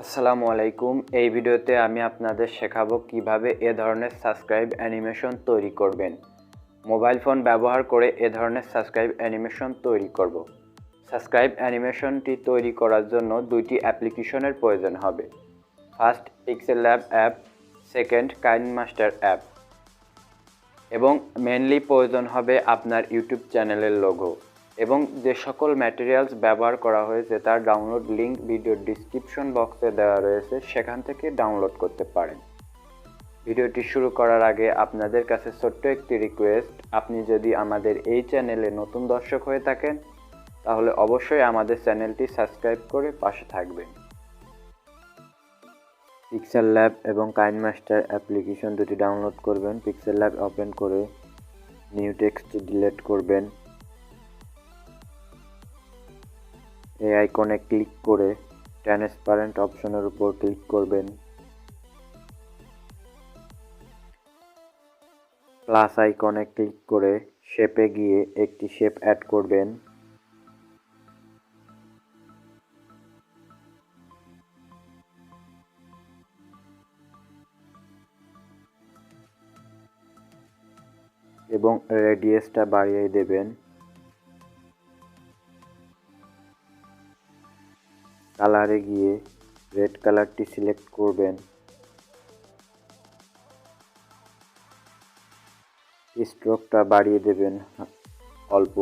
আসসালামু আলাইকুম। এই ভিডিওতে আমি আপনাদের শেখাবো কিভাবে এ ধরনের সাবস্ক্রাইব অ্যানিমেশন তৈরি করবেন। মোবাইল ফোন ব্যবহার করে এ ধরনের সাবস্ক্রাইব অ্যানিমেশন তৈরি করব। সাবস্ক্রাইব অ্যানিমেশনটি তৈরি করার জন্য দুইটি অ্যাপ্লিকেশনের প্রয়োজন হবে। First pixel lab app, second KineMaster app এবং মেনলি প্রয়োজন হবে আপনার ইউটিউব চ্যানেলের লোগো এবং যে সকল ম্যাটেরিয়ালস ব্যবহার করা হয়েছে তার ডাউনলোড লিঙ্ক ভিডিওর ডিসক্রিপশন বক্সে দেওয়া রয়েছে, সেখান থেকে ডাউনলোড করতে পারেন। ভিডিওটি শুরু করার আগে আপনাদের কাছে ছোট্ট একটি রিকোয়েস্ট, আপনি যদি আমাদের এই চ্যানেলে নতুন দর্শক হয়ে থাকেন তাহলে অবশ্যই আমাদের চ্যানেলটি সাবস্ক্রাইব করে পাশে থাকবেন। পিক্সেল ল্যাব এবং কাইনমাস্টার অ্যাপ্লিকেশন দুটি ডাউনলোড করবেন। পিক্সেল ল্যাব ওপেন করে নিউ টেক্সট ডিলিট করবেন। এই আইকনে ক্লিক করে ট্রান্সপারেন্ট অপশনের উপর ক্লিক করবেন। প্লাস আইকনে ক্লিক করে শেপে গিয়ে একটি শেপ অ্যাড করবেন। এবং রেডিয়াসটা বাড়িয়ে দেবেন। কালারে গিয়ে রেড কালারটি সিলেক্ট করবেন। স্ট্রোকটা বাড়িয়ে দেবেন অল্প।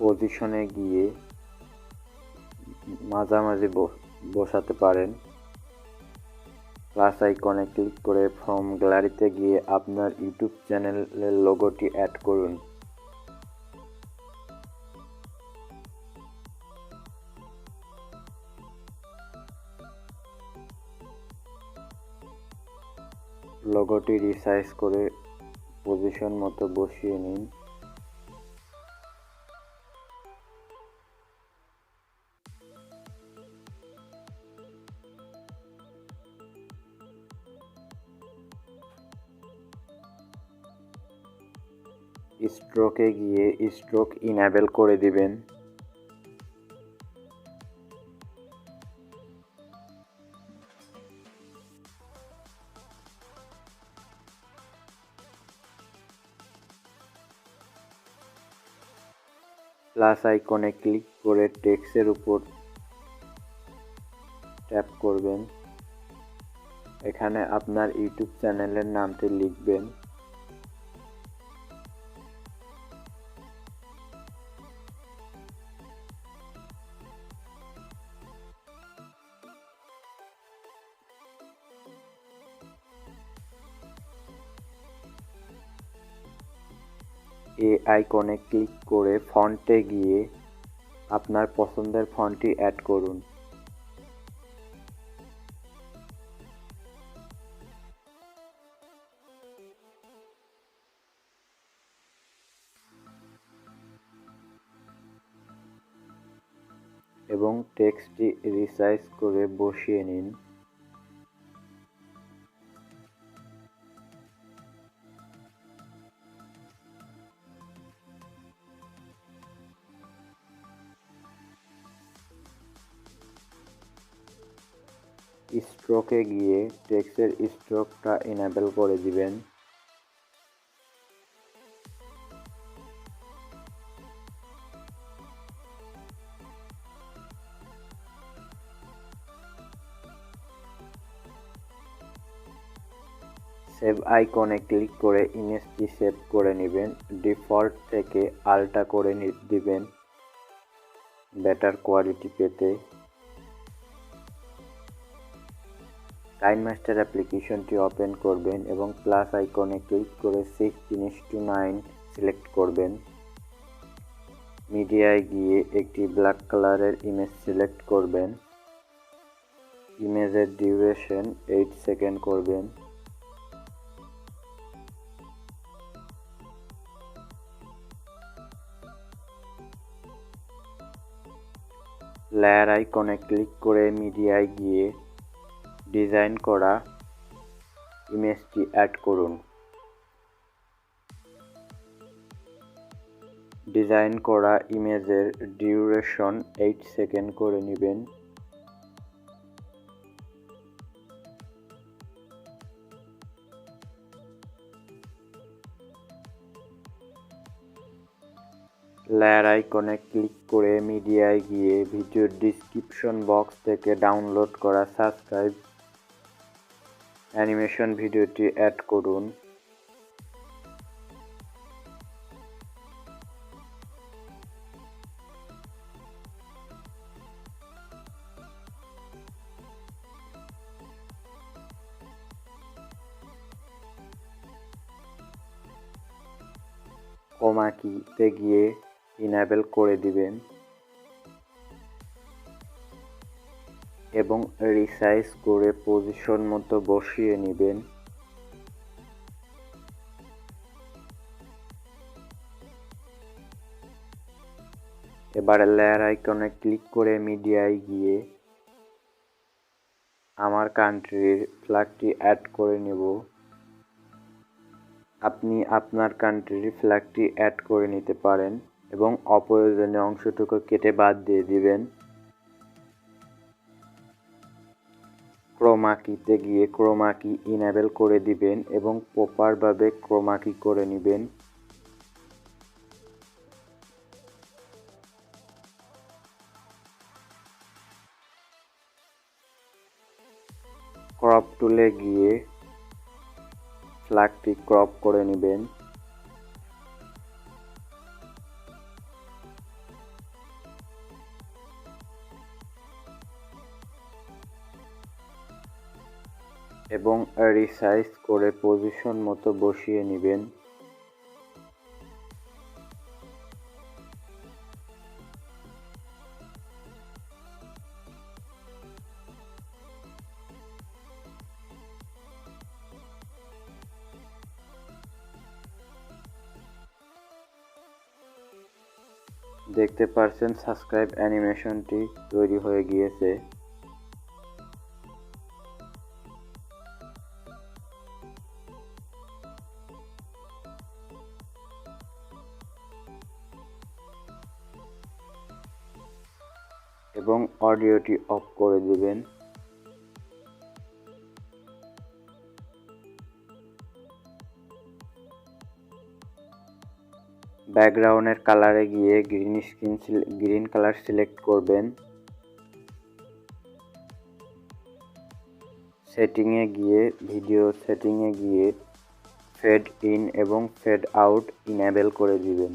পজিশনে গিয়ে মাঝামাঝি বসাতে পারেন। প্লাস আইকনে ক্লিক করে ফ্রম গ্যালারিতে গিয়ে আপনার ইউটিউব চ্যানেলের লোগোটি অ্যাড করুন। লোগোটি রিসাইজ করে পজিশন মতো বসিয়ে নিন। স্ট্রোকে গিয়ে স্ট্রোক ইনেবল করে দিবেন। প্লাস আইকনে ক্লিক করে টেক্সটের উপর ট্যাপ করবেন। এখানে আপনার ইউটিউব চ্যানেলের নামটি লিখবেন। এই আইকনে ক্লিক করে ফন্টে গিয়ে আপনার পছন্দের ফন্টটি অ্যাড করুন। এবং টেক্সটটি রিসাইজ করে বসিয়ে নিন। স্ট্রোকে গিয়ে টেক্সটের স্ট্রোকটা ইনেবল করে দিবেন। সেভ আইকনে ক্লিক করে ইমেজটি সেভ করে নেবেন। ডিফল্ট থেকে আলটা করে দিবেন বেটার কোয়ালিটি পেতে। কাইনমাস্টার অ্যাপ্লিকেশনটি ওপেন করবেন এবং প্লাস আইকনে ক্লিক করে 16:9 সিলেক্ট করবেন। মিডিয়ায় গিয়ে একটি ব্ল্যাক কালারের ইমেজ সিলেক্ট করবেন। ইমেজের ডিউরেশন 8 সেকেন্ড করবেন। লেয়ার আইকনে ক্লিক করে মিডিয়ায় গিয়ে ডিজাইন করা ইমেজটি অ্যাড করুন। ডিজাইন করা ইমেজের ডিউরেশন 8 সেকেন্ড করে নেবেন। লেয়ার আইকনে ক্লিক করে মিডিয়ায় গিয়ে ভিডিওর ডিসক্রিপশন বক্স থেকে ডাউনলোড করা সাবস্ক্রাইব অ্যানিমেশন ভিডিওটি অ্যাড করুন। কমা কিতে গিয়ে ইনেবল করে দিবেন এবং রিসাইজ করে পজিশন মতো বসিয়ে নেবেন। এবারে লেয়ার আইকনে ক্লিক করে মিডিয়ায় গিয়ে আমার কান্ট্রির ফ্ল্যাগটি অ্যাড করে নেব। আপনি আপনার কান্ট্রির ফ্ল্যাগটি অ্যাড করে নিতে পারেন এবং অপ্রয়োজনীয় অংশটুকু কেটে বাদ দিয়ে দিবেন। ক্রোমা কিতে গিয়ে ক্রোমা কি ইনেবল করে দিবেন এবং প্রপারভাবে ক্রোমা কি করে নেবেন। ক্রপ টুলে গিয়ে ফ্ল্যাগটি ক্রপ করে নেবেন। এবং রিসাইজ করে পজিশন মতো বসিয়ে নেবেন। দেখতে পাচ্ছেন সাবস্ক্রাইব অ্যানিমেশনটি তৈরি হয়ে গিয়েছে। এবং অডিওটি অফ করে দিবেন। ব্যাকগ্রাউন্ডের কালারে গিয়ে গ্রিন কালার সিলেক্ট করবেন। সেটিংয়ে গিয়ে ভিডিও সেটিংয়ে গিয়ে ফেড ইন এবং ফেড আউট ইনেবল করে দিবেন।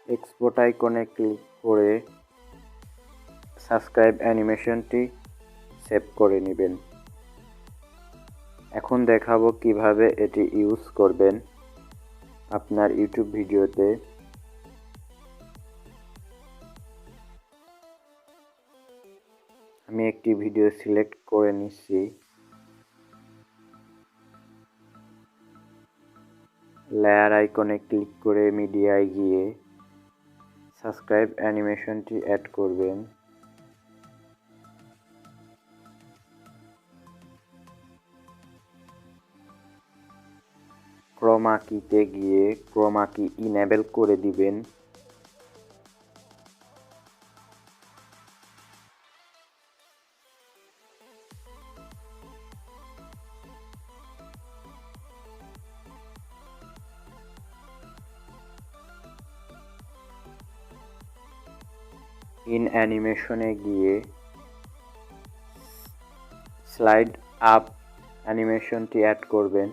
এক্সপোর্ট আইকনে ক্লিক করে সাবস্ক্রাইব অ্যানিমেশনটি সেভ করে নেবেন। এখন দেখাবো কিভাবে এটি ইউজ করবেন আপনার ইউটিউব ভিডিওতে। আমি একটি ভিডিও সিলেক্ট করে নিচ্ছি। লেয়ার আইকনে ক্লিক করে মিডিয়ায় গিয়ে সাবস্ক্রাইব অ্যানিমেশনটি অ্যাড করবেন। ক্রোমা কিতে গিয়ে ক্রোমা কি ইনেবল করে দিবেন। ইন অ্যানিমেশনে গিয়ে স্লাইড আপ অ্যানিমেশনটি অ্যাড করবেন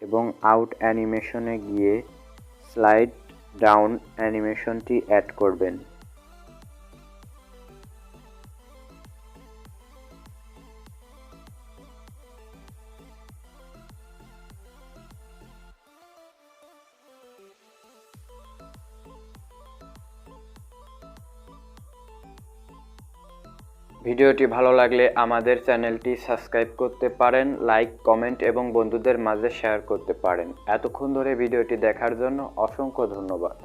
এবং আউট অ্যানিমেশনে গিয়ে স্লাইড ডাউন অ্যানিমেশনটি অ্যাড করবেন। ভিডিওটি ভালো লাগলে আমাদের চ্যানেলটি সাবস্ক্রাইব করতে পারেন, লাইক, কমেন্ট এবং বন্ধুদের মাঝে শেয়ার করতে পারেন। এতক্ষণ ধরে ভিডিওটি দেখার জন্য অসংখ্য ধন্যবাদ।